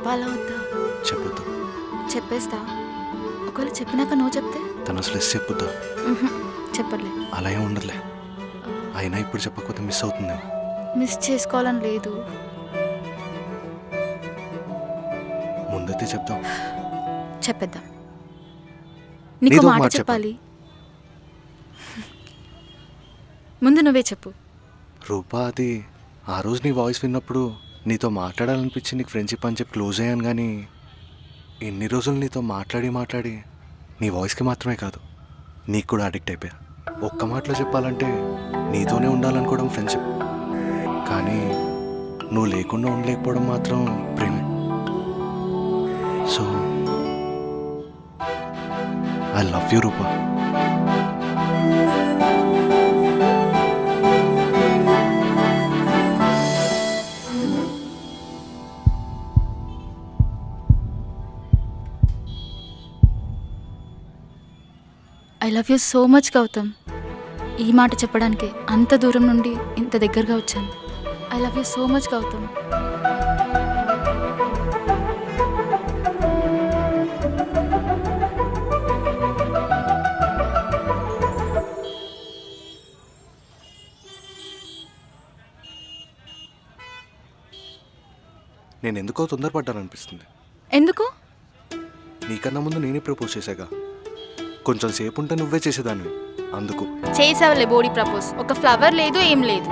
చెప్పాలా వద్దా? చెప్పొద్దు. చెప్పేస్తా. ఒకవేళ చెప్పినాక నువ్వు చెప్తే తను అసలు చెప్పొద్దా? చెప్పలే. అలా ఏం ఉండదులే. అయినా ఇప్పుడు చెప్పకపోతే మిస్ అవుతుందేమో. మిస్ చేసుకోవాలని లేదు. ముందైతే చెప్తాం. చెప్పేద్దాం. నీకు నీతో మాట మాట చెప్పాలి. ముందు నువ్వే చెప్పు. రూపా, అది ఆ రోజు నీ వాయిస్ విన్నప్పుడు నీతో మాట్లాడాలనిపించి నీకు ఫ్రెండ్షిప్ అని చెప్పి క్లోజ్ అయ్యాను. కానీ ఇన్ని రోజులు నీతో మాట్లాడి నీ వాయిస్కి మాత్రమే కాదు, నీకు కూడా అడిక్ట్ అయిపోయా. ఒక్క మాటలో చెప్పాలంటే నీతోనే ఉండాలనుకోవడం ఫ్రెండ్షిప్, కానీ నువ్వు లేకుండా ఉండలేకపోవడం మాత్రం ప్రేమే. So I love you Rupa. I love you so much Gautam. ఈ మాట చెప్పడానికి అంత దూరం నుండి ఇంత దగ్గరగా వచ్చాను. I love you so much Gautam. నేను ఎందుకో తొందరపడ్డాననిపిస్తుంది. ఎందుకు? నీకన్నా ముందు నేనే ప్రపోజ్ చేశాగా. కొంచెం సేపు ఉంటే నువ్వే చేసేదాన్ని, అందుకు. చేసావులే బోడీ ప్రపోజ్. ఒక ఫ్లవర్ లేదు, ఏం లేదు.